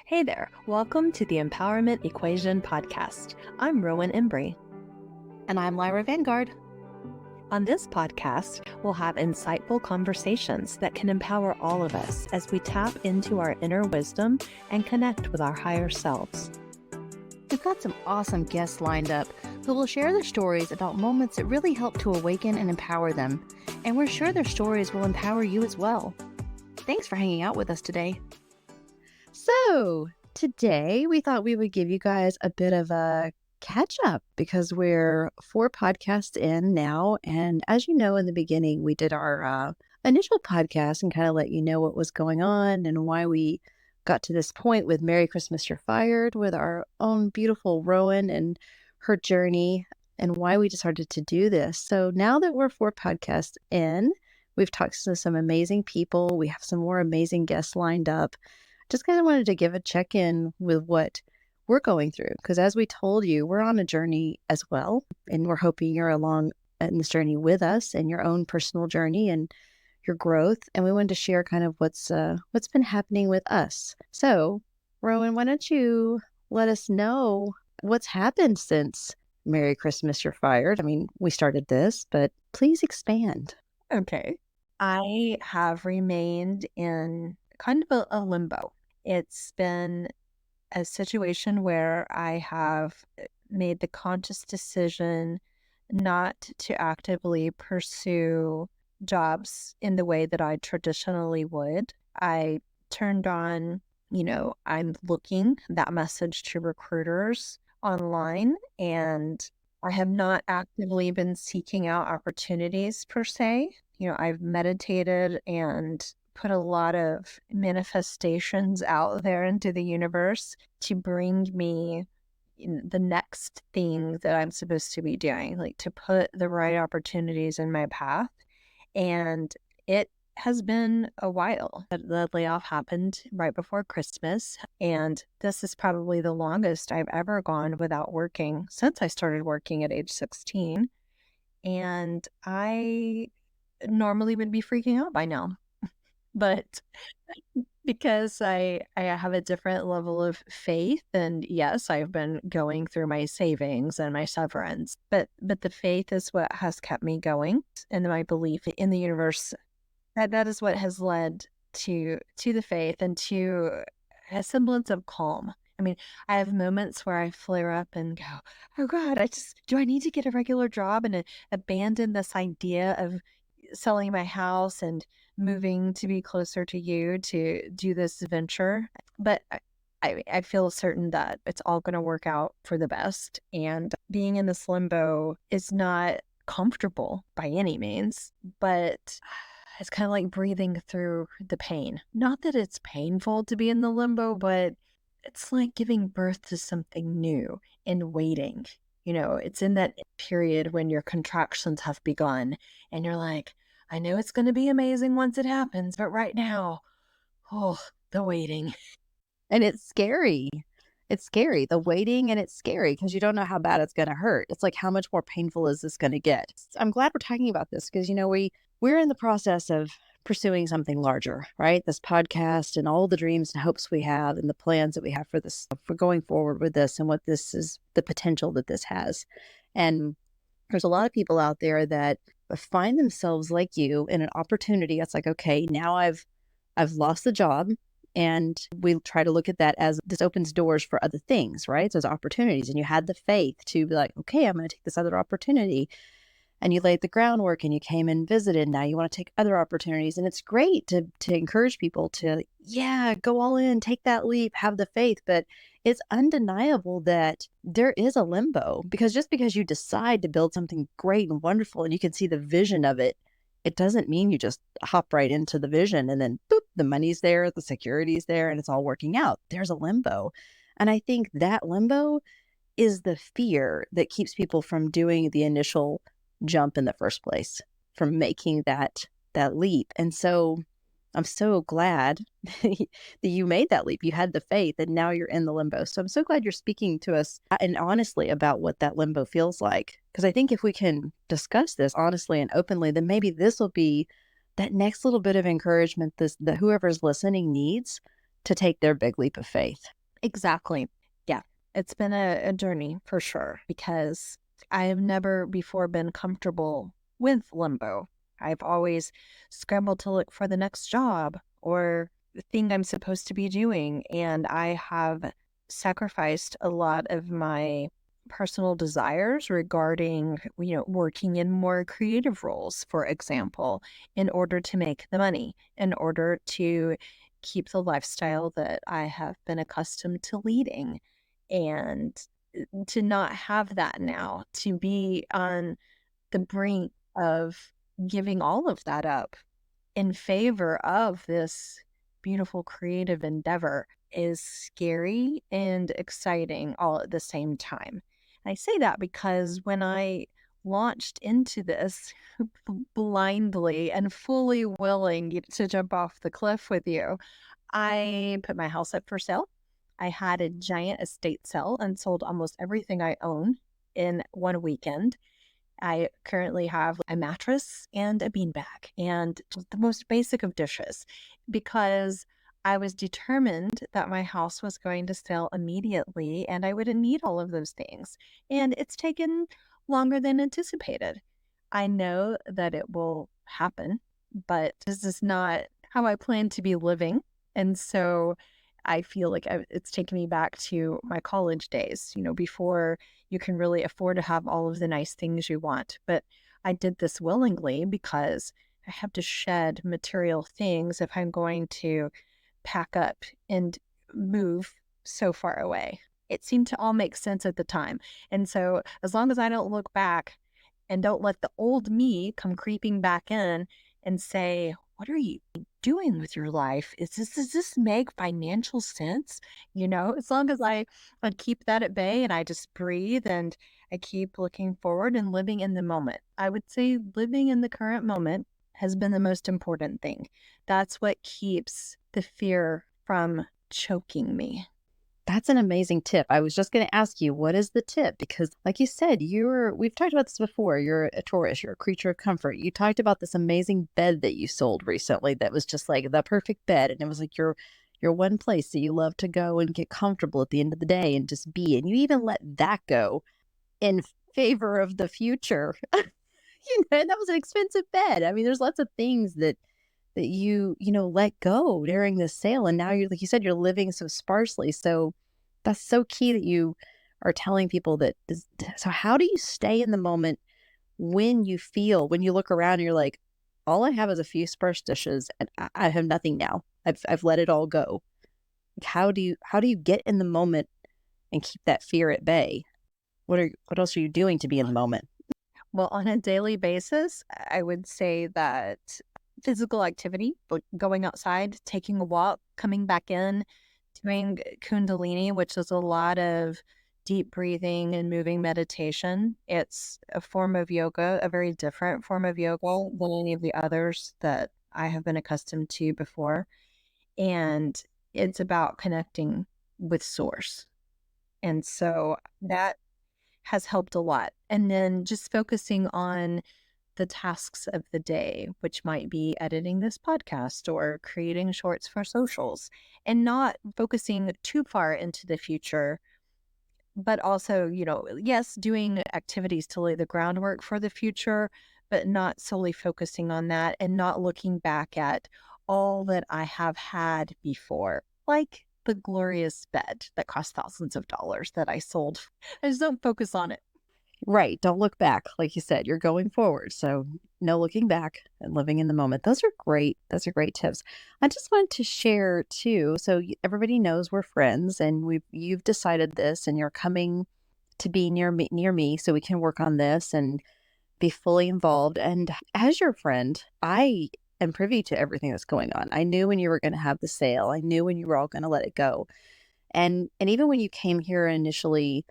Hey there, welcome to the Empowerment Equation podcast. I'm Rowan Embry. And I'm Lyra Vanguard. On this podcast, we'll have insightful conversations that can empower all of us as we tap into our inner wisdom and connect with our higher selves. We've got some awesome guests lined up who will share their stories about moments that really help to awaken and empower them. And we're sure their stories will empower you as well. Thanks for hanging out with us today. So today we thought we would give you guys a bit of a catch up because we're 4 podcasts in now. And as you know, in the beginning, we did our initial podcast and kind of let you know what was going on and why we got to this point with Merry Christmas, You're Fired with our own beautiful Rowan and her journey and why we decided to do this. So now that we're 4 podcasts in, we've talked to some amazing people. We have some more amazing guests lined up. Just kind of wanted to give a check-in with what we're going through. Because as we told you, we're on a journey as well. And we're hoping you're along in this journey with us and your own personal journey and your growth. And we wanted to share kind of what's been happening with us. So, Rowan, why don't you let us know what's happened since Merry Christmas, You're Fired? I mean, we started this, but please expand. Okay. I have remained in kind of a limbo. It's been a situation where I have made the conscious decision not to actively pursue jobs in the way that I traditionally would. I turned on, I'm looking that message to recruiters online, and I have not actively been seeking out opportunities per se. I've meditated and put a lot of manifestations out there into the universe to bring me the next thing that I'm supposed to be doing, like to put the right opportunities in my path. And it has been a while. The layoff happened right before Christmas, and this is probably the longest I've ever gone without working since I started working at age 16. And I normally would be freaking out by now. But because I have a different level of faith, and yes, I've been going through my savings and my severance, but the faith is what has kept me going, and my belief in the universe, that is what has led to the faith and to a semblance of calm. I mean, I have moments where I flare up and go, oh God, do I need to get a regular job and abandon this idea of selling my house and moving to be closer to you to do this venture? But I feel certain that it's all going to work out for the best. And being in this limbo is not comfortable by any means, but it's kind of like breathing through the pain. Not that it's painful to be in the limbo, but it's like giving birth to something new and waiting. It's in that period when your contractions have begun and you're like, I know it's going to be amazing once it happens, but right now, the waiting. And it's scary. It's scary, the waiting, and it's scary because you don't know how bad it's going to hurt. It's like, how much more painful is this going to get? I'm glad we're talking about this because, we're in the process of pursuing something larger, right? This podcast and all the dreams and hopes we have and the plans that we have for this, for going forward with this and what this is, the potential that this has. And there's a lot of people out there that find themselves like you in an opportunity. It's like, okay, now I've lost the job. And we try to look at that as this opens doors for other things, right? So there's opportunities, and you had the faith to be like, okay, I'm going to take this other opportunity. And you laid the groundwork and you came and visited. Now you want to take other opportunities. And it's great to encourage people to, go all in, take that leap, have the faith. But it's undeniable that there is a limbo, because just because you decide to build something great and wonderful and you can see the vision of it, it doesn't mean you just hop right into the vision and then boop, the money's there, the security's there, and it's all working out. There's a limbo. And I think that limbo is the fear that keeps people from doing the initial jump in the first place, from making that leap. And so I'm so glad that you made that leap. You had the faith and now you're in the limbo. So I'm so glad you're speaking to us and honestly about what that limbo feels like. Because I think if we can discuss this honestly and openly, then maybe this will be that next little bit of encouragement that whoever's listening needs to take their big leap of faith. Exactly. Yeah. It's been a journey for sure because I have never before been comfortable with limbo. I've always scrambled to look for the next job or the thing I'm supposed to be doing. And I have sacrificed a lot of my personal desires regarding, working in more creative roles, for example, in order to make the money, in order to keep the lifestyle that I have been accustomed to leading. And to not have that now, to be on the brink of giving all of that up in favor of this beautiful creative endeavor is scary and exciting all at the same time. I say that because when I launched into this blindly and fully willing to jump off the cliff with you, I put my house up for sale. I had a giant estate sale and sold almost everything I own in one weekend. I currently have a mattress and a beanbag and just the most basic of dishes because I was determined that my house was going to sell immediately and I wouldn't need all of those things. And it's taken longer than anticipated. I know that it will happen, but this is not how I plan to be living. And so I feel like it's taken me back to my college days, before you can really afford to have all of the nice things you want. But I did this willingly because I have to shed material things if I'm going to pack up and move so far away. It seemed to all make sense at the time. And so, as long as I don't look back and don't let the old me come creeping back in and say, "What are you doing with your life? Does this make financial sense?" As long as I keep that at bay and I just breathe and I keep looking forward and living in the moment. I would say living in the current moment has been the most important thing. That's what keeps the fear from choking me. That's an amazing tip. I was just going to ask you, what is the tip? Because, like you said, we've talked about this before. You're a Taurus, you're a creature of comfort. You talked about this amazing bed that you sold recently that was just like the perfect bed. And it was like your one place that you love to go and get comfortable at the end of the day and just be. And you even let that go in favor of the future. And that was an expensive bed. I mean, there's lots of things that you let go during this sale, and now you're, like you said, you're living so sparsely. So that's so key that you are telling people that so how do you stay in the moment when you look around and you're like, all I have is a few sparse dishes and I have nothing now. I've let it all go. Like, how do you get in the moment and keep that fear at bay? What else are you doing to be in the moment? Well, on a daily basis, I would say that physical activity, like going outside, taking a walk, coming back in, doing Kundalini, which is a lot of deep breathing and moving meditation. It's a form of yoga, a very different form of yoga than any of the others that I have been accustomed to before. And it's about connecting with source. And so that has helped a lot. And then just focusing on the tasks of the day, which might be editing this podcast or creating shorts for socials, and not focusing too far into the future, but also, yes, doing activities to lay the groundwork for the future, but not solely focusing on that and not looking back at all that I have had before, like the glorious bed that cost thousands of dollars that I sold. I just don't focus on it. Right. Don't look back. Like you said, you're going forward. So no looking back and living in the moment. Those are great. Those are great tips. I just wanted to share too. So everybody knows we're friends and you've decided this and you're coming to be near me so we can work on this and be fully involved. And as your friend, I am privy to everything that's going on. I knew when you were going to have the sale. I knew when you were all going to let it go. And even when you came here initially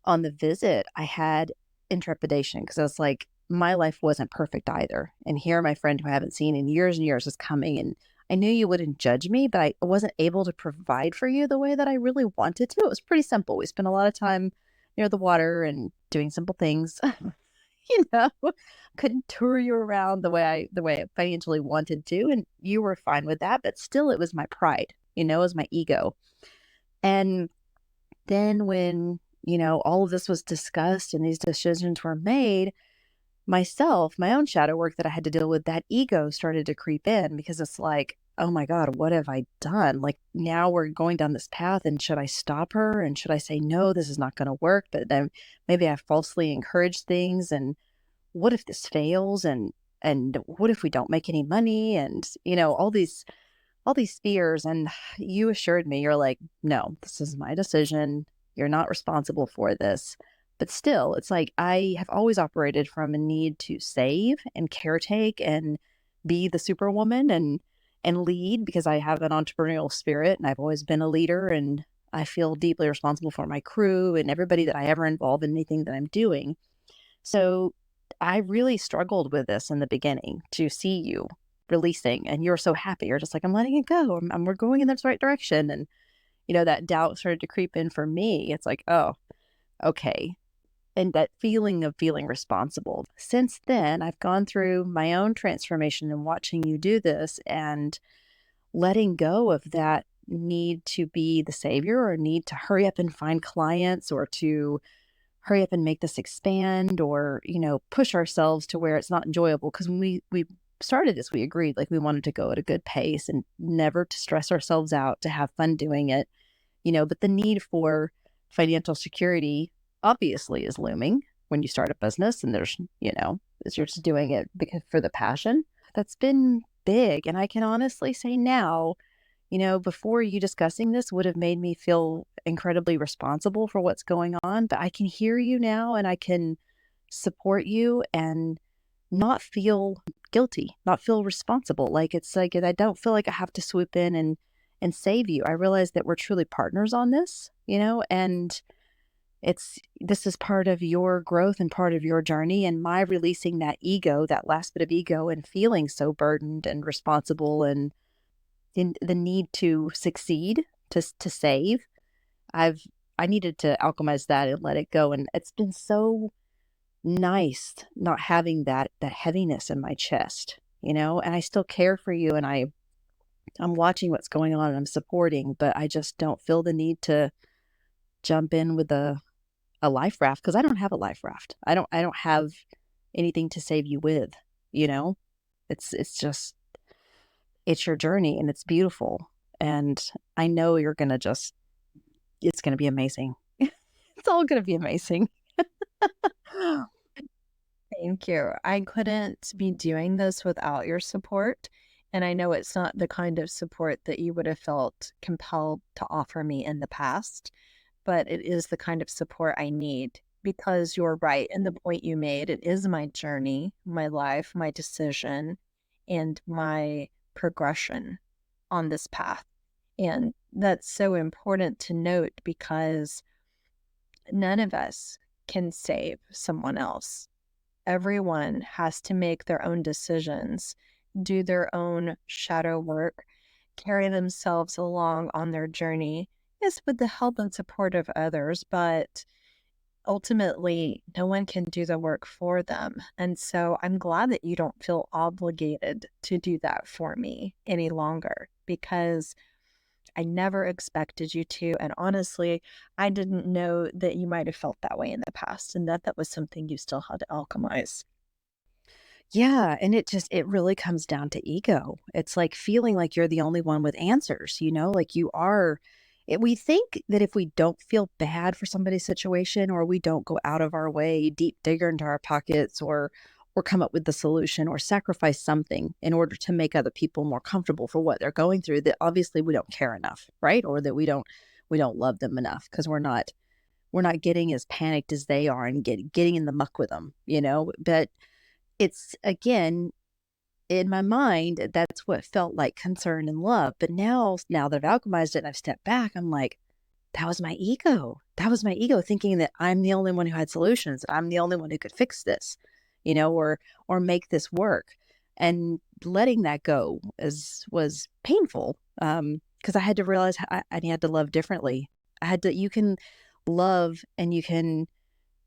on the visit, I had intrepidation because I was like, my life wasn't perfect either. And here, my friend who I haven't seen in years and years is coming. And I knew you wouldn't judge me, but I wasn't able to provide for you the way that I really wanted to. It was pretty simple. We spent a lot of time near the water and doing simple things. you know, couldn't tour you around the way I financially wanted to. And you were fine with that. But still, it was my pride, it was my ego. And then when, all of this was discussed and these decisions were made, myself, my own shadow work that I had to deal with, that ego started to creep in because it's like, oh my God, what have I done? Like now we're going down this path and should I stop her? And should I say, no, this is not going to work? But then maybe I falsely encourage things. And what if this fails? And what if we don't make any money? And, all these fears. And you assured me, you're like, no, this is my decision. You're not responsible for this. But still, it's like I have always operated from a need to save and caretake and be the superwoman and lead because I have an entrepreneurial spirit and I've always been a leader and I feel deeply responsible for my crew and everybody that I ever involve in anything that I'm doing. So I really struggled with this in the beginning to see you releasing and you're so happy. You're just like, I'm letting it go. We're going in this right direction. And, that doubt started to creep in for me. It's like, oh, okay. And that feeling of feeling responsible. Since then, I've gone through my own transformation and watching you do this and letting go of that need to be the savior or need to hurry up and find clients or to hurry up and make this expand or, push ourselves to where it's not enjoyable. Because when we started this, we agreed like we wanted to go at a good pace and never to stress ourselves out, to have fun doing it, but the need for financial security obviously is looming when you start a business and there's, you're just doing it because for the passion. That's been big. And I can honestly say now, before you discussing this would have made me feel incredibly responsible for what's going on, but I can hear you now and I can support you and not feel guilty, not feel responsible. Like it's like I don't feel like I have to swoop in and save you. I realize that we're truly partners on this, and this is part of your growth and part of your journey and my releasing that ego, that last bit of ego and feeling so burdened and responsible and in the need to succeed, to save. I needed to alchemize that and let it go. And it's been so nice not having that heaviness in my chest, and I still care for you and I'm watching what's going on and I'm supporting, but I just don't feel the need to jump in with a life raft because I don't have a life raft. I don't have anything to save you with, you know? It's just it's your journey and it's beautiful. And I know it's gonna be amazing. It's all gonna be amazing. Thank you. I couldn't be doing this without your support. And I know it's not the kind of support that you would have felt compelled to offer me in the past, but it is the kind of support I need because you're right. And the point you made, it is my journey, my life, my decision, and my progression on this path. And that's so important to note because none of us can save someone else. Everyone has to make their own decisions, do their own shadow work, carry themselves along on their journey, yes, with the help and support of others, but ultimately, no one can do the work for them. And so I'm glad that you don't feel obligated to do that for me any longer because I never expected you to. And honestly, I didn't know that you might have felt that way in the past and that was something you still had to alchemize. Yeah, and it really comes down to ego. It's like feeling like you're the only one with answers, like you are. We think that if we don't feel bad for somebody's situation or we don't go out of our way, deep digger into our pockets or come up with the solution or sacrifice something in order to make other people more comfortable for what they're going through, that obviously we don't care enough, right? Or that we don't love them enough because we're not getting as panicked as they are and getting in the muck with them. But it's again in my mind that's what felt like concern and love, but now that I've alchemized it and I've stepped back, I'm like, that was my ego thinking that I'm the only one who had solutions, that I'm the only one who could fix this, or make this work. And letting that go was painful, because I had to realize I had to love differently. You can love and you can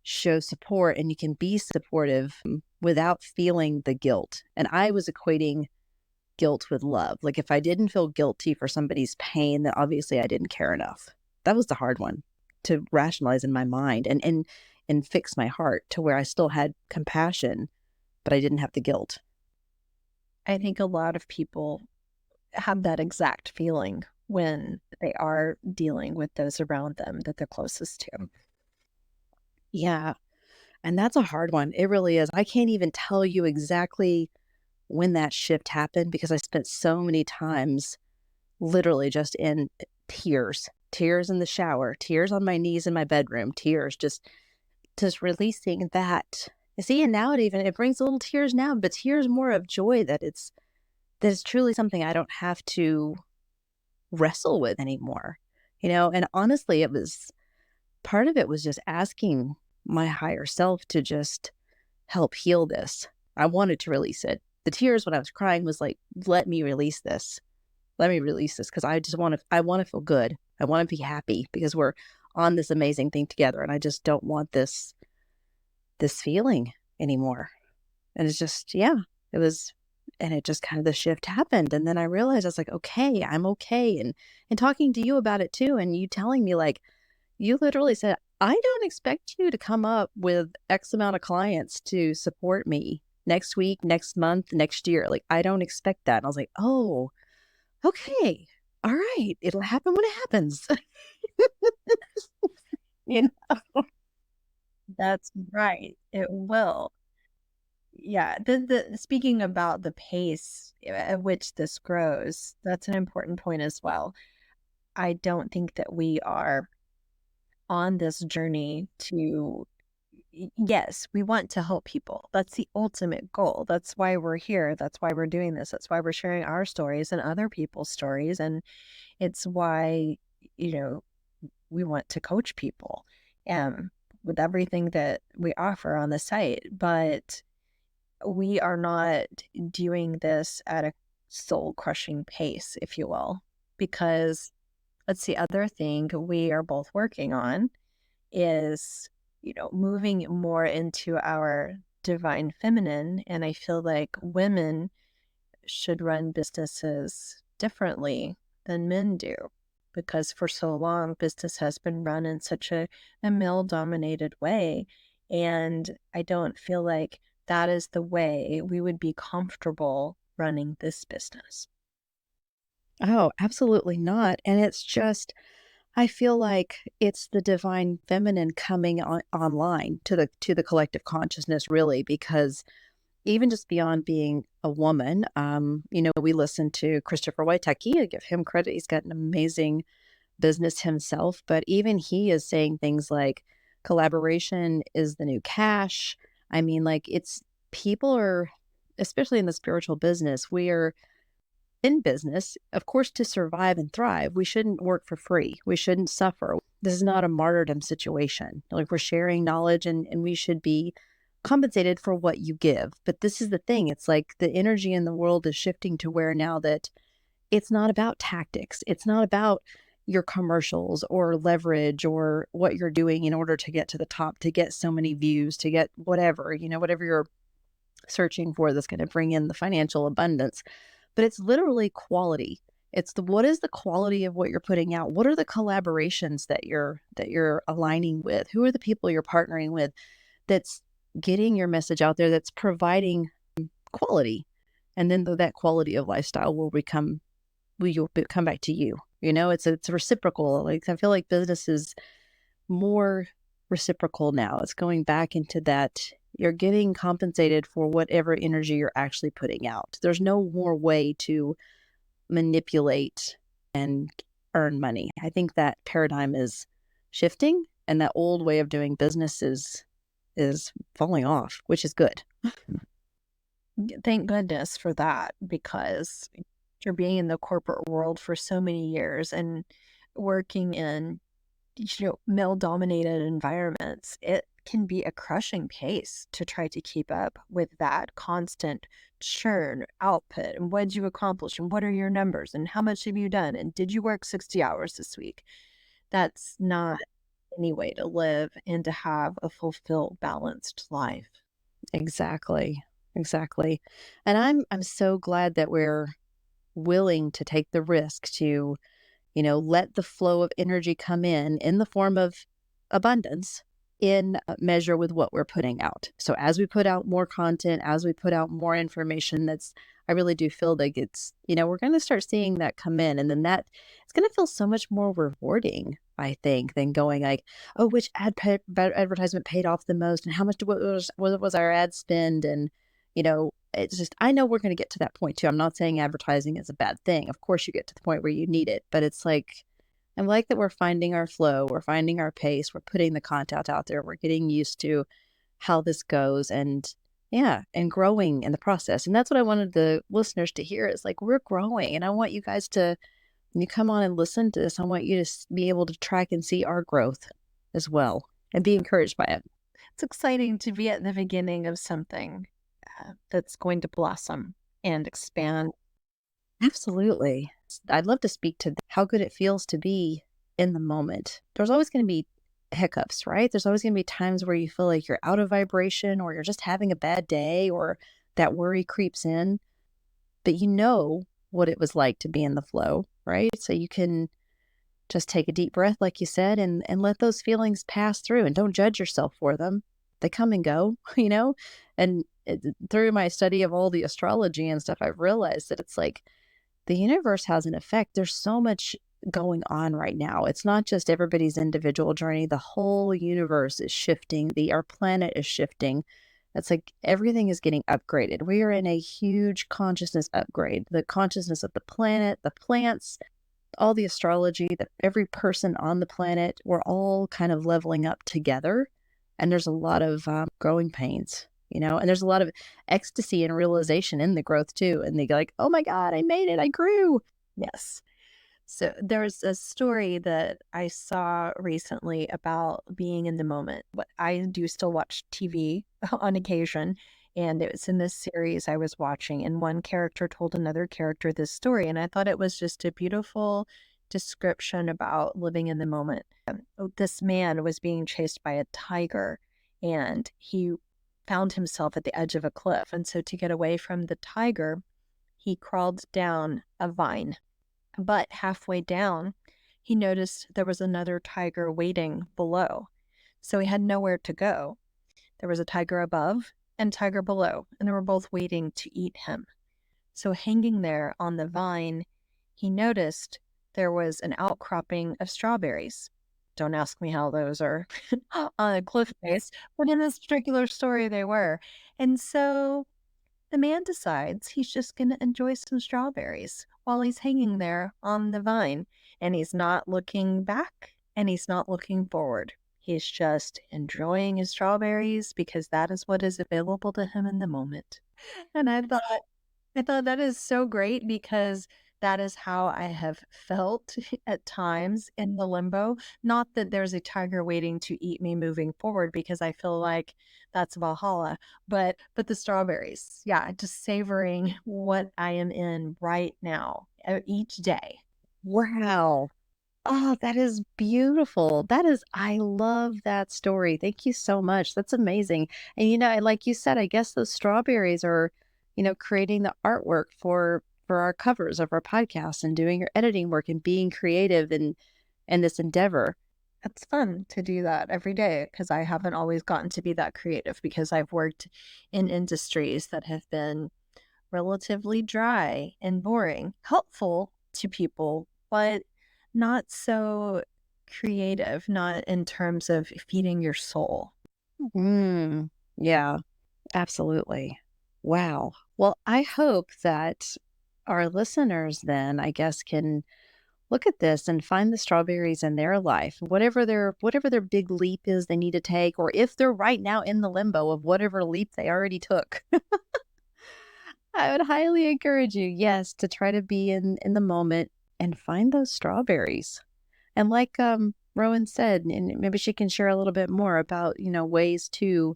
show support and you can be supportive without feeling the guilt. And I was equating guilt with love. Like if I didn't feel guilty for somebody's pain, then obviously I didn't care enough. That was the hard one to rationalize in my mind and fix my heart to where I still had compassion, but I didn't have the guilt. I think a lot of people have that exact feeling when they are dealing with those around them that they're closest to. Yeah. And that's a hard one. It really is. I can't even tell you exactly when that shift happened because I spent so many times literally just in tears, tears in the shower, tears on my knees in my bedroom, tears just releasing that. You see, and now it brings a little tears now, but tears more of joy that it's truly something I don't have to wrestle with anymore. And honestly, it was part of it was just asking my higher self to just help heal this. I wanted to release it. The tears when I was crying was like, let me release this. Let me release this because I want to feel good. I want to be happy because we're on this amazing thing together and I just don't want this feeling anymore. And it's just, yeah, it was, and it just kind of the shift happened. And then I realized I was like, okay, I'm okay. And talking to you about it too, and you telling me like, you literally said, I don't expect you to come up with X amount of clients to support me next week, next month, next year. Like, I don't expect that. And I was like, oh, okay. All right. It'll happen when it happens. you know? That's right. It will. Yeah. The speaking about the pace at which this grows, that's an important point as well. I don't think that we are on this journey to, yes, we want to help people. That's the ultimate goal. That's why we're here. That's why we're doing this. That's why we're sharing our stories and other people's stories. And it's why, you know, we want to coach people with everything that we offer on the site. But we are not doing this at a soul crushing pace, if you will, because that's the other thing we are both working on is, moving more into our divine feminine. And I feel like women should run businesses differently than men do. Because for so long, business has been run in such a male dominated way. And I don't feel like that is the way we would be comfortable running this business. Oh, absolutely not. And it's just, I feel like it's the divine feminine coming online to the collective consciousness, really, because even just beyond being a woman, we listen to Christopher Witecki. I give him credit; he's got an amazing business himself. But even he is saying things like collaboration is the new cash. I mean, like it's people are, especially in the spiritual business, we are in business, of course, to survive and thrive. We shouldn't work for free. We shouldn't suffer. This is not a martyrdom situation. Like we're sharing knowledge and we should be compensated for what you give. But this is the thing. It's like the energy in the world is shifting to where now that it's not about tactics. It's not about your commercials or leverage or what you're doing in order to get to the top, to get so many views, to get whatever, whatever you're searching for that's going to bring in the financial abundance, but it's literally quality. It's what is the quality of what you're putting out? What are the collaborations that you're aligning with? Who are the people you're partnering with that's getting your message out there, that's providing quality? And then that quality of lifestyle will come back to you. It's a reciprocal. Like I feel like business is more reciprocal now. It's going back into that you're getting compensated for whatever energy you're actually putting out. There's no more way to manipulate and earn money. I think that paradigm is shifting and that old way of doing business is falling off, which is good. Thank goodness for that, because after being in the corporate world for so many years and working in male dominated environments, it can be a crushing pace to try to keep up with that constant churn output. And what did you accomplish? And what are your numbers? And how much have you done? And did you work 60 hours this week? That's not any way to live and to have a fulfilled, balanced life. Exactly. Exactly. And I'm so glad that we're willing to take the risk to let the flow of energy come in the form of abundance in measure with what we're putting out. So as we put out more content, as we put out more information, I really do feel like we're going to start seeing that come in. And then it's going to feel so much more rewarding, I think, than going like, oh, which advertisement paid off the most and how much what was our ad spend? And, it's just, I know we're going to get to that point too. I'm not saying advertising is a bad thing. Of course you get to the point where you need it, but it's like, I like that we're finding our flow, we're finding our pace, we're putting the content out there, we're getting used to how this goes and yeah, and growing in the process. And that's what I wanted the listeners to hear is like, we're growing. And I want you guys to, when you come on and listen to this, I want you to be able to track and see our growth as well and be encouraged by it. It's exciting to be at the beginning of something that's going to blossom and expand. Absolutely. I'd love to speak to how good it feels to be in the moment. There's always going to be hiccups, right? There's always going to be times where you feel like you're out of vibration or you're just having a bad day or that worry creeps in. But you know what it was like to be in the flow, right? So you can just take a deep breath, like you said, and let those feelings pass through and don't judge yourself for them. They come and go, And through my study of all the astrology and stuff, I've realized that it's like the universe has an effect. There's so much going on right now. It's not just everybody's individual journey. The whole universe is shifting. Our planet is shifting. It's like everything is getting upgraded. We are in a huge consciousness upgrade. The consciousness of the planet, the plants, all the astrology, that every person on the planet, we're all kind of leveling up together. And there's a lot of growing pains, and there's a lot of ecstasy and realization in the growth too. And they go like, oh my God, I made it. I grew. Yes. So there's a story that I saw recently about being in the moment. But I do still watch TV on occasion, and it was in this series I was watching, and one character told another character this story, and I thought it was just a beautiful description about living in the moment. This man was being chased by a tiger, and he found himself at the edge of a cliff. And so to get away from the tiger, he crawled down a vine. But halfway down, he noticed there was another tiger waiting below. So he had nowhere to go. There was a tiger above and tiger below, and they were both waiting to eat him. So hanging there on the vine, he noticed there was an outcropping of strawberries. Don't ask me how those are on a cliff face, but in this particular story, they were. And so the man decides he's just going to enjoy some strawberries while he's hanging there on the vine. And he's not looking back and he's not looking forward. He's just enjoying his strawberries because that is what is available to him in the moment. And I thought that is so great because that is how I have felt at times in the limbo. Not that there's a tiger waiting to eat me moving forward because I feel like that's Valhalla, but the strawberries. Yeah, just savoring what I am in right now each day. Wow. Oh, that is beautiful. I love that story. Thank you so much. That's amazing. And like you said, I guess those strawberries are, creating the artwork for our covers of our podcast and doing your editing work and being creative in this endeavor. It's fun to do that every day because I haven't always gotten to be that creative because I've worked in industries that have been relatively dry and boring, helpful to people, but not so creative, not in terms of feeding your soul. Yeah, absolutely. Wow. Well, I hope that our listeners then, I guess, can look at this and find the strawberries in their life, whatever their big leap is they need to take, or if they're right now in the limbo of whatever leap they already took. I would highly encourage you, yes, to try to be in the moment and find those strawberries. And like Rowan said, and maybe she can share a little bit more about, ways to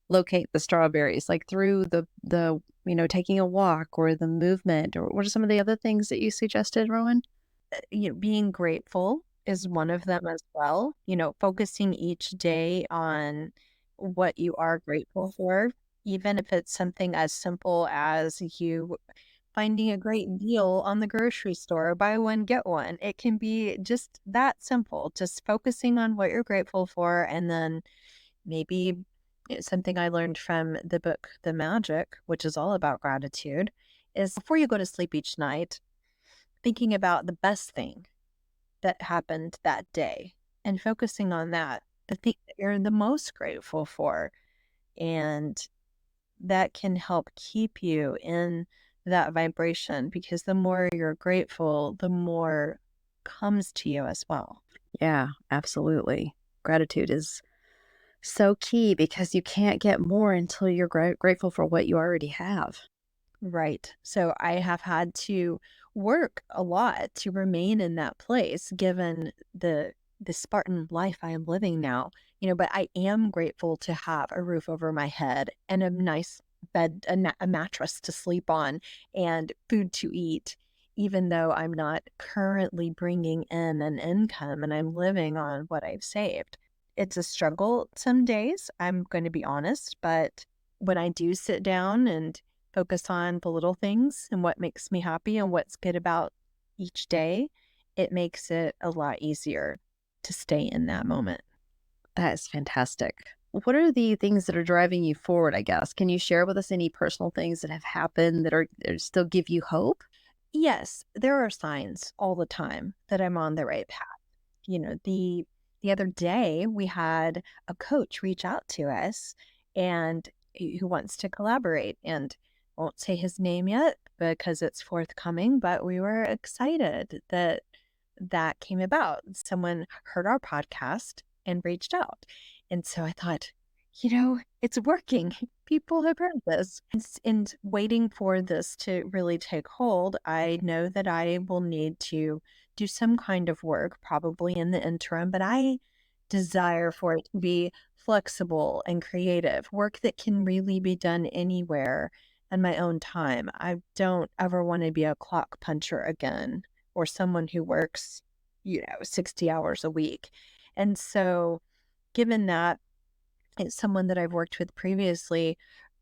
locate the strawberries, like through the taking a walk or the movement, or what are some of the other things that you suggested, Rowan? Being grateful is one of them as well. Focusing each day on what you are grateful for, even if it's something as simple as you finding a great deal on the grocery store, buy one, get one. It can be just that simple, just focusing on what you're grateful for. And then maybe it's something I learned from the book, The Magic, which is all about gratitude, is before you go to sleep each night, thinking about the best thing that happened that day and focusing on that, the thing that you're the most grateful for. And that can help keep you in that vibration, because the more you're grateful, the more comes to you as well. Yeah, absolutely. Gratitude is so key because you can't get more until you're grateful for what you already have. Right. So I have had to work a lot to remain in that place given the Spartan life I am living now. But I am grateful to have a roof over my head and a nice bed, a mattress to sleep on, and food to eat, even though I'm not currently bringing in an income and I'm living on what I've saved. It's a struggle some days, I'm going to be honest, but when I do sit down and focus on the little things and what makes me happy and what's good about each day, it makes it a lot easier to stay in that moment. That is fantastic. What are the things that are driving you forward, I guess? Can you share with us any personal things that have happened that are that still give you hope? Yes, there are signs all the time that I'm on the right path. The other day we had a coach reach out to us and who wants to collaborate, and won't say his name yet because it's forthcoming, but we were excited that that came about. Someone heard our podcast and reached out. And so I thought, it's working. People have heard this. And waiting for this to really take hold, I know that I will need to do some kind of work, probably in the interim, but I desire for it to be flexible and creative, work that can really be done anywhere in my own time. I don't ever want to be a clock puncher again, or someone who works, 60 hours a week. And so, given that, it's someone that I've worked with previously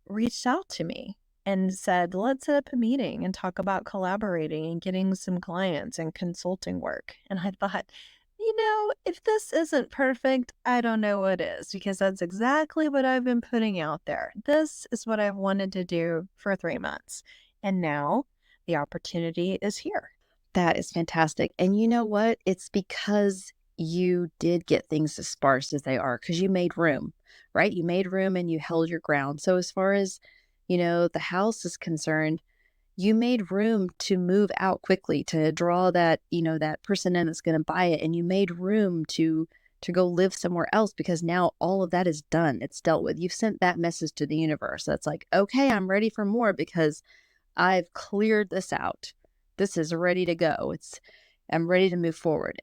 reached out to me and said, let's set up a meeting and talk about collaborating and getting some clients and consulting work. And I thought, if this isn't perfect, I don't know what is, because that's exactly what I've been putting out there. This is what I've wanted to do for 3 months. And now the opportunity is here. That is fantastic. And you know what? It's because you did get things as sparse as they are because you made room, right? You made room and you held your ground. So, as far as, the house is concerned, you made room to move out quickly to draw that, that person in that's going to buy it. And you made room to go live somewhere else because now all of that is done. It's dealt with. You've sent that message to the universe. That's like, okay, I'm ready for more because I've cleared this out. This is ready to go. I'm ready to move forward.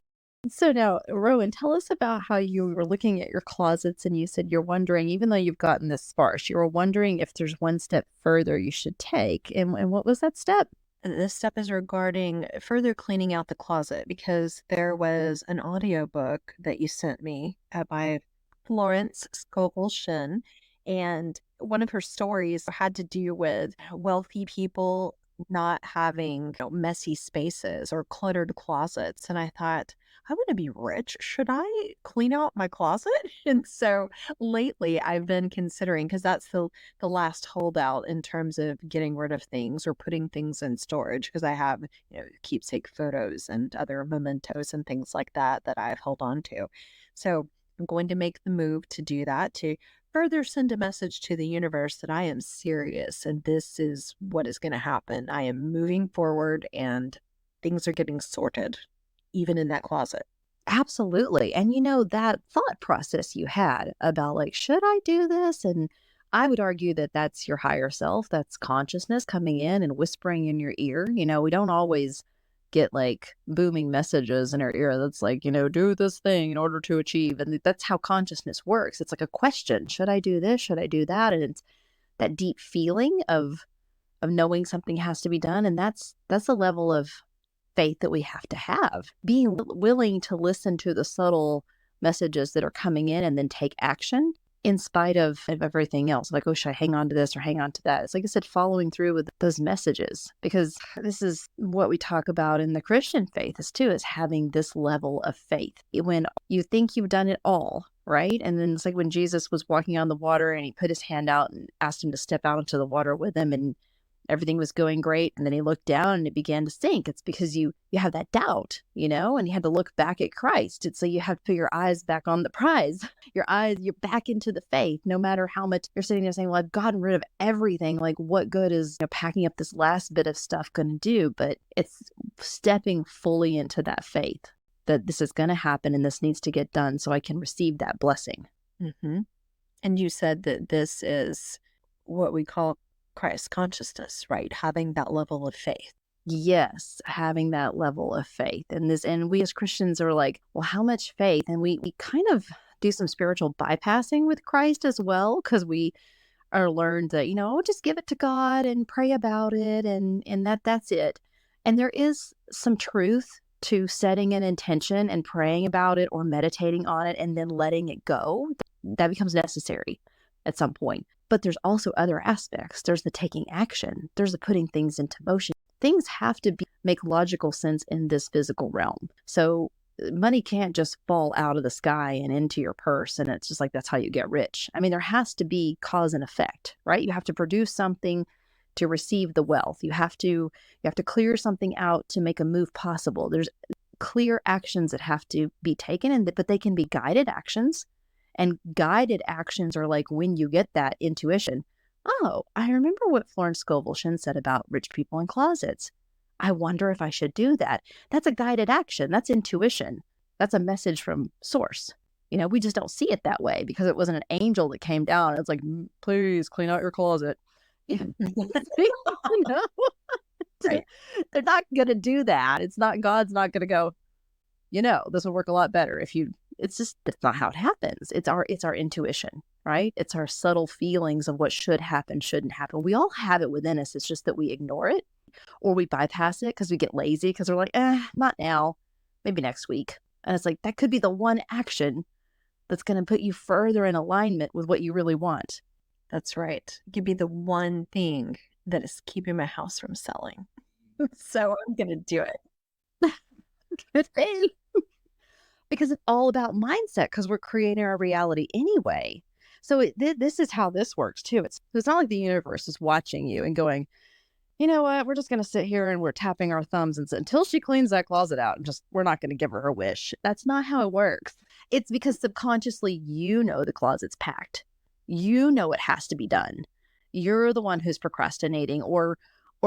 So now, Rowan, tell us about how you were looking at your closets and you said you're wondering, even though you've gotten this sparse, you were wondering if there's one step further you should take. And what was that step? This step is regarding further cleaning out the closet, because there was an audiobook that you sent me by Florence Scovel Shin, and one of her stories had to do with wealthy people not having messy spaces or cluttered closets. And I thought, I want to be rich. Should I clean out my closet? And so lately I've been considering, because that's the last holdout in terms of getting rid of things or putting things in storage, because I have, keepsake photos and other mementos and things like that that I've held on to. So I'm going to make the move to do that, to further send a message to the universe that I am serious and this is what is going to happen. I am moving forward and things are getting sorted, even in that closet. Absolutely. And that thought process you had about like, should I do this? And I would argue that that's your higher self. That's consciousness coming in and whispering in your ear. We don't always get like booming messages in our ear that's like, do this thing in order to achieve. And that's how consciousness works. It's like a question. Should I do this? Should I do that? And it's that deep feeling of knowing something has to be done. And that's a level of faith that we have to have. Being willing to listen to the subtle messages that are coming in and then take action in spite of everything else. Like, oh, should I hang on to this or hang on to that? It's like I said, following through with those messages, because this is what we talk about in the Christian faith is having this level of faith. When you think you've done it all, right? And then it's like when Jesus was walking on the water and he put his hand out and asked him to step out into the water with him, and everything was going great. And then he looked down and it began to sink. It's because you have that doubt, and you had to look back at Christ. It's so you have to put your eyes back on the prize. You're back into the faith, no matter how much you're sitting there saying, well, I've gotten rid of everything. Like, what good is packing up this last bit of stuff going to do? But it's stepping fully into that faith that this is going to happen and this needs to get done so I can receive that blessing. Mm-hmm. And you said that this is what we call Christ consciousness, right? Having that level of faith. Yes, having that level of faith. And we as Christians are like, well, how much faith? And we kind of do some spiritual bypassing with Christ as well, because we are learned that, just give it to God and pray about it and that's it. And there is some truth to setting an intention and praying about it or meditating on it and then letting it go. That becomes necessary at some point. But there's also other aspects. There's the taking action. There's the putting things into motion. Things have to make logical sense in this physical realm. So money can't just fall out of the sky and into your purse and it's just like that's how you get rich. I mean, there has to be cause and effect, right? You have to produce something to receive the wealth. You have to clear something out to make a move possible. There's clear actions that have to be taken, but they can be guided actions. And guided actions are like when you get that intuition. Oh, I remember what Florence Scovel said about rich people in closets. I wonder if I should do that. That's a guided action. That's intuition. That's a message from source. We just don't see it that way because it wasn't an angel that came down. It's like, please clean out your closet. Right. They're not going to do that. God's not going to go, this will work a lot better if you. That's not how it happens. It's our intuition, right? It's our subtle feelings of what should happen, shouldn't happen. We all have it within us. It's just that we ignore it or we bypass it because we get lazy because we're like, not now, maybe next week. And it's like, that could be the one action that's going to put you further in alignment with what you really want. That's right. It could be the one thing that is keeping my house from selling. So I'm going to do it. Good thing. Because it's all about mindset, because we're creating our reality anyway. So this is how this works too. It's not like the universe is watching you and going, you know what, we're just going to sit here and we're tapping our thumbs and until she cleans that closet out, we're not going to give her her wish. That's not how it works. It's because subconsciously, the closet's packed. It has to be done. You're the one who's procrastinating or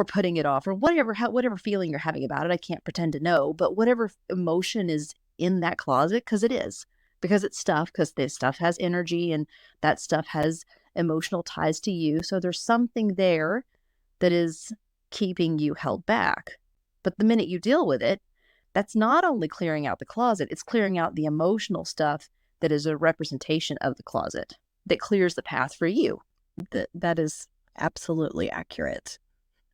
putting it off or whatever feeling you're having about it. I can't pretend to know, but whatever emotion is in that closet, because it's stuff, because this stuff has energy and that stuff has emotional ties to you. So there's something there that is keeping you held back. But the minute you deal with it, that's not only clearing out the closet, it's clearing out the emotional stuff that is a representation of the closet that clears the path for you. That is absolutely accurate.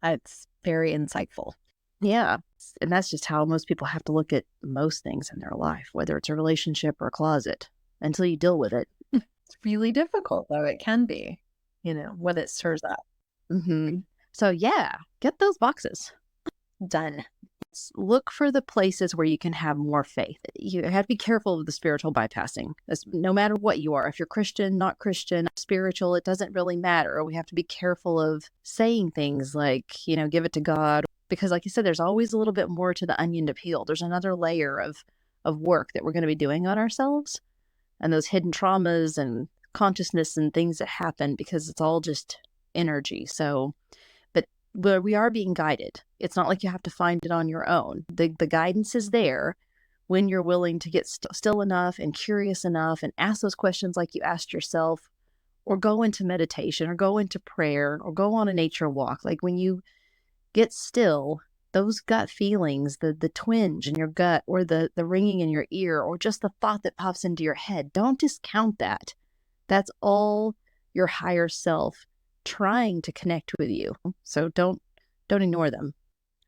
It's very insightful. Yeah. And that's just how most people have to look at most things in their life, whether it's a relationship or a closet, until you deal with it. It's really difficult, though. It can be, when it stirs up. Mm-hmm. So yeah, get those boxes. Done. Look for the places where you can have more faith. You have to be careful of the spiritual bypassing. No matter what you are, if you're Christian, not Christian, spiritual, it doesn't really matter. We have to be careful of saying things like, give it to God. Because like you said, there's always a little bit more to the onion to peel. There's another layer of work that we're going to be doing on ourselves and those hidden traumas and consciousness and things that happen, because it's all just energy. So, but we are being guided. It's not like you have to find it on your own. The guidance is there when you're willing to get still enough and curious enough and ask those questions like you asked yourself, or go into meditation or go into prayer or go on a nature walk. Like when you get still, those gut feelings, the twinge in your gut or the ringing in your ear or just the thought that pops into your head, don't discount that. That's all your higher self trying to connect with you. So don't ignore them.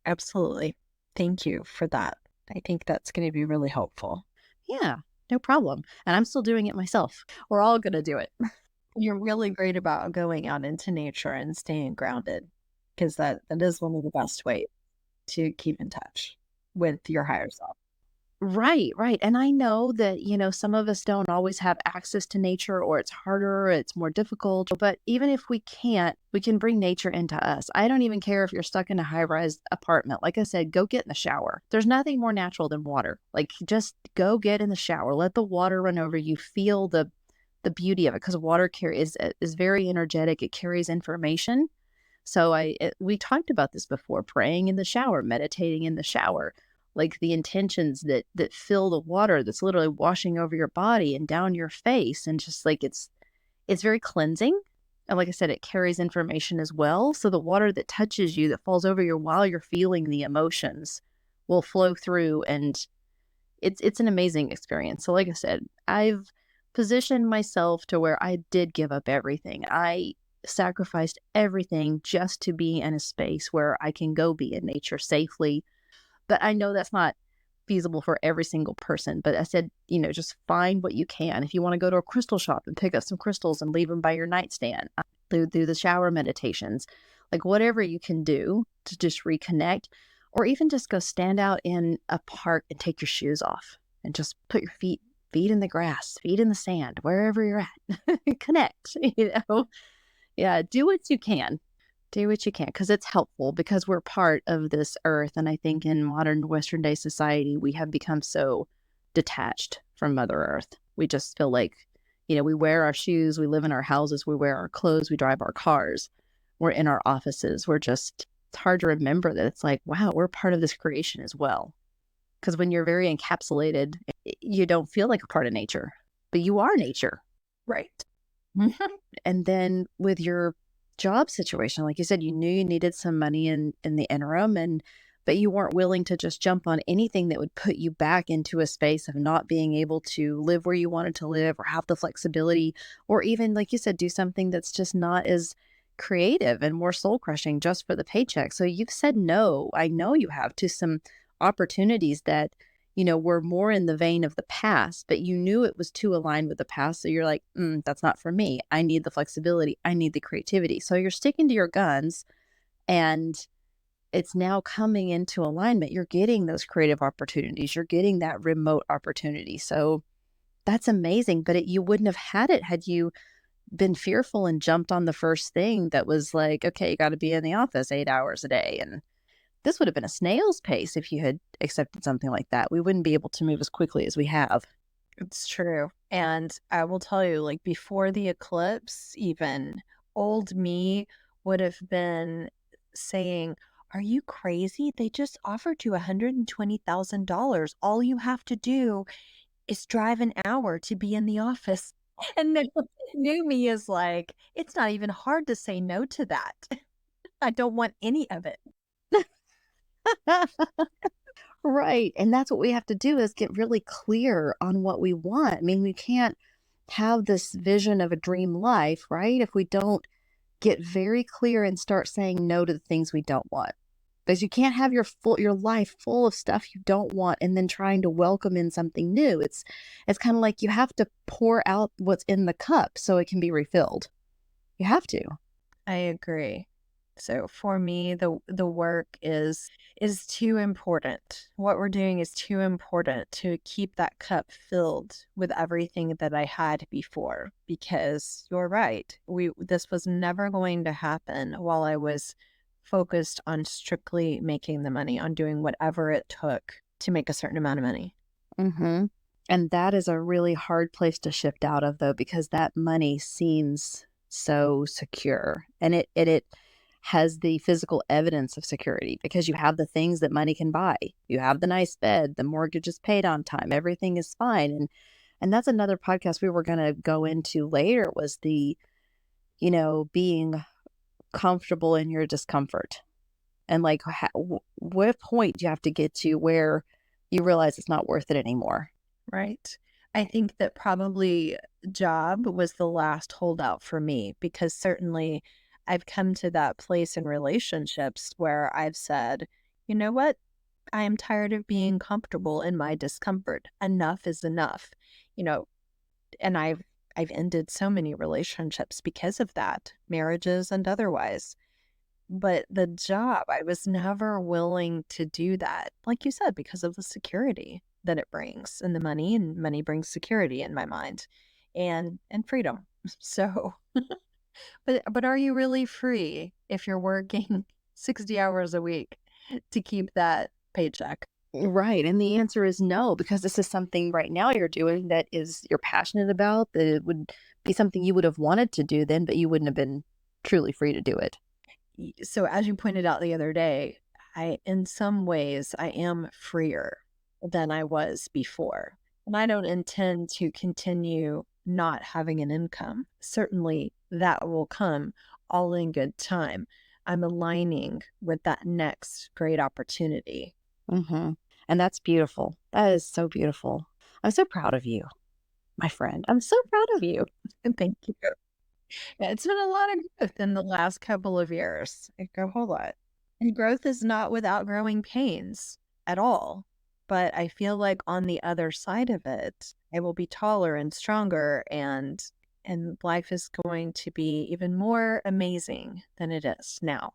Absolutely. Thank you for that. I think that's going to be really helpful. Yeah. no problem. And I'm still doing it myself. We're all going to do it. You're really great about going out into nature and staying grounded, because that is one of the best ways to keep in touch with your higher self. Right, right. And I know that, some of us don't always have access to nature or it's harder, or it's more difficult. But even if we can't, we can bring nature into us. I don't even care if you're stuck in a high rise apartment. Like I said, go get in the shower. There's nothing more natural than water. Like just go get in the shower, let the water run over you, feel the beauty of it, because water is very energetic. It carries information. So we talked about this before, praying in the shower, meditating in the shower, like the intentions that fill the water that's literally washing over your body and down your face, and just like it's very cleansing. And like I said, it carries information as well. So the water that touches you, that falls over you while you're feeling the emotions, will flow through, and it's an amazing experience. So like I said, I've positioned myself to where I did give up everything. I sacrificed everything just to be in a space where I can go be in nature safely. But I know that's not feasible for every single person. But I said, just find what you can. If you want to go to a crystal shop and pick up some crystals and leave them by your nightstand, do the shower meditations, like whatever you can do to just reconnect, or even just go stand out in a park and take your shoes off and just put your feet in the grass, feet in the sand, wherever you're at. Connect, Yeah, do what you can. Do what you can, because it's helpful, because we're part of this earth. And I think in modern Western day society, we have become so detached from Mother Earth. We just feel like, we wear our shoes, we live in our houses, we wear our clothes, we drive our cars, we're in our offices. It's hard to remember that it's like, wow, we're part of this creation as well. Because when you're very encapsulated, you don't feel like a part of nature, but you are nature. Right. And then with your job situation, like you said, you knew you needed some money in the interim, but you weren't willing to just jump on anything that would put you back into a space of not being able to live where you wanted to live, or have the flexibility, or even, like you said, do something that's just not as creative and more soul crushing just for the paycheck. So you've said no, I know you have, to some opportunities that were more in the vein of the past, but you knew it was too aligned with the past. So you're like, that's not for me. I need the flexibility. I need the creativity. So you're sticking to your guns, and it's now coming into alignment. You're getting those creative opportunities. You're getting that remote opportunity. So that's amazing. But you wouldn't have had it had you been fearful and jumped on the first thing that was like, okay, you got to be in the office 8 hours a day. And this would have been a snail's pace if you had accepted something like that. We wouldn't be able to move as quickly as we have. It's true. And I will tell you, like before the eclipse, even old me would have been saying, "Are you crazy? They just offered you $120,000. All you have to do is drive an hour to be in the office." And then new me is like, it's not even hard to say no to that. I don't want any of it. Right. And that's what we have to do, is get really clear on what we want. I mean, we can't have this vision of a dream life, right? If we don't get very clear and start saying no to the things we don't want. Because you can't have your life full of stuff you don't want and then trying to welcome in something new. It's kind of like you have to pour out what's in the cup so it can be refilled. You have to. I agree. So for me, the work is too important. What we're doing is too important to keep that cup filled with everything that I had before, because you're right. This was never going to happen while I was focused on strictly making the money, on doing whatever it took to make a certain amount of money. Mm-hmm. And that is a really hard place to shift out of, though, because that money seems so secure, and it has the physical evidence of security, because you have the things that money can buy. You have the nice bed, the mortgage is paid on time, everything is fine. And that's another podcast we were going to go into later, was the, being comfortable in your discomfort. And like, what point do you have to get to where you realize it's not worth it anymore? Right. I think that probably job was the last holdout for me, because certainly I've come to that place in relationships where I've said, you know what? I am tired of being comfortable in my discomfort. Enough is enough. You know, and I've ended so many relationships because of that, marriages and otherwise. But the job, I was never willing to do that. Like you said, because of the security that it brings and the money, and money brings security in my mind and freedom. So, but are you really free if you're working 60 hours a week to keep that paycheck? Right. And the answer is no, because this is something right now you're doing that is you're passionate about, that it would be something you would have wanted to do then, but you wouldn't have been truly free to do it. So as you pointed out the other day, in some ways, I am freer than I was before. And I don't intend to continue not having an income. Certainly that will come all in good time. I'm aligning with that next great opportunity. Mm-hmm. And that's beautiful. That is so beautiful. I'm so proud of you, my friend. I'm so proud of you. And thank you. Yeah, it's been a lot of growth in the last couple of years, like a whole lot. And growth is not without growing pains at all. But I feel like on the other side of it, I will be taller and stronger, and life is going to be even more amazing than it is now.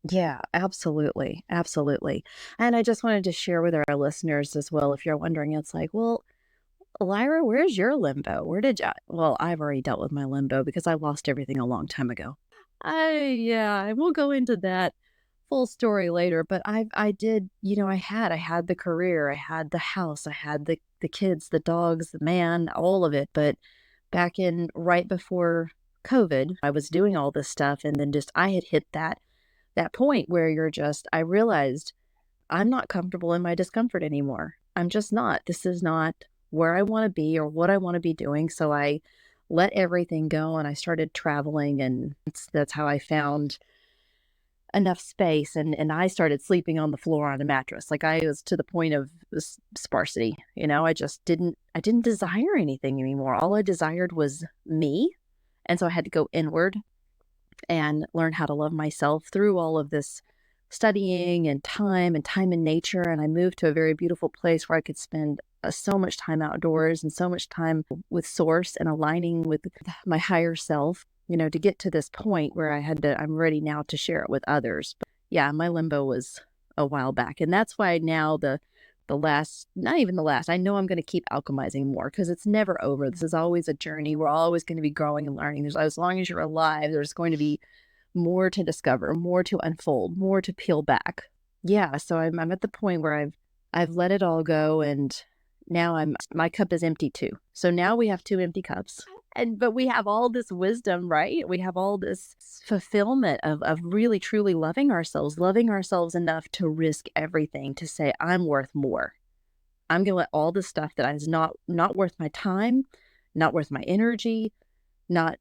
Yeah, absolutely. Absolutely. And I just wanted to share with our listeners as well, if you're wondering, it's like, well, Lyra, where's your limbo? Where did you? Well, I've already dealt with my limbo because I lost everything a long time ago. Yeah, we'll go into that full story later, but I did, I had the career, I had the house, I had the kids, the dogs, the man, all of it. But back in right before COVID, I was doing all this stuff, and then just I had hit that point where I realized I'm not comfortable in my discomfort anymore. I'm just not. This is not where I want to be or what I want to be doing. So I let everything go and I started traveling, and that's how I found enough space, and I started sleeping on the floor on a mattress. Like, I was to the point of sparsity. I didn't desire anything anymore. All I desired was me. And so I had to go inward and learn how to love myself through all of this studying and time in nature. And I moved to a very beautiful place where I could spend so much time outdoors and so much time with source and aligning with my higher self, to get to this point where I'm ready now to share it with others. But yeah, my limbo was a while back. And that's why now the last, not even the last, I know I'm going to keep alchemizing more because it's never over. This is always a journey. We're always going to be growing and learning. As long as you're alive, there's going to be more to discover, more to unfold, more to peel back. Yeah, so I'm at the point where I've let it all go, and now my cup is empty too. So now we have two empty cups. But we have all this wisdom, right? We have all this fulfillment of really truly loving ourselves enough to risk everything, to say, I'm worth more. I'm going to let all the stuff that is not worth my time, not worth my energy, not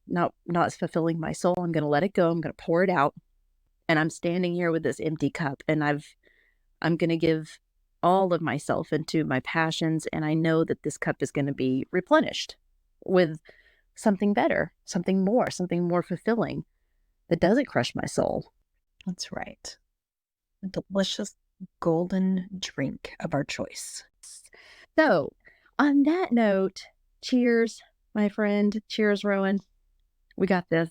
fulfilling my soul. I'm going to let it go. I'm going to pour it out. And I'm standing here with this empty cup, and I'm going to give all of myself into my passions. And I know that this cup is going to be replenished with something better, something more fulfilling that doesn't crush my soul. That's right. A delicious golden drink of our choice. So, on that note, cheers, my friend. Cheers, Rowan. We got this.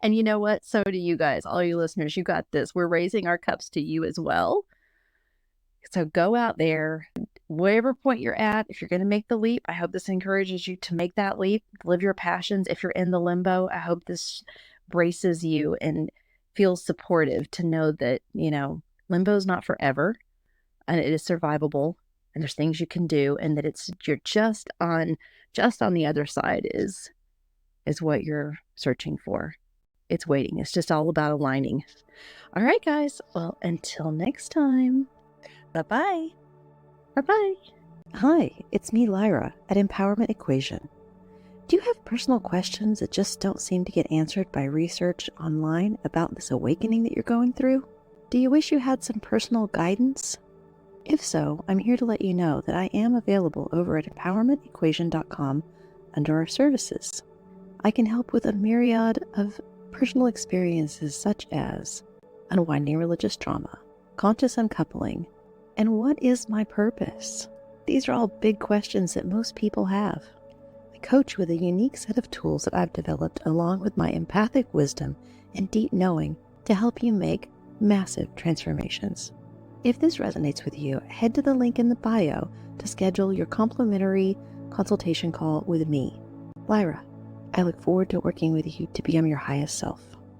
And you know what? So do you guys, all you listeners. You got this. We're raising our cups to you as well. So go out there, whatever point you're at. If you're going to make the leap, I hope this encourages you to make that leap, live your passions. If you're in the limbo, I hope this braces you and feels supportive to know that, limbo is not forever, and it is survivable, and there's things you can do, and that you're just on the other side is what you're searching for. It's waiting. It's just all about aligning. All right, guys. Well, until next time. Bye-bye. Bye-bye. Hi, it's me, Lyra, at Empowerment Equation. Do you have personal questions that just don't seem to get answered by research online about this awakening that you're going through? Do you wish you had some personal guidance? If so, I'm here to let you know that I am available over at empowermentequation.com under our services. I can help with a myriad of personal experiences such as unwinding religious trauma, conscious uncoupling, and what is my purpose? These are all big questions that most people have. I coach with a unique set of tools that I've developed along with my empathic wisdom and deep knowing to help you make massive transformations. If this resonates with you, head to the link in the bio to schedule your complimentary consultation call with me, Lyra. I look forward to working with you to become your highest self.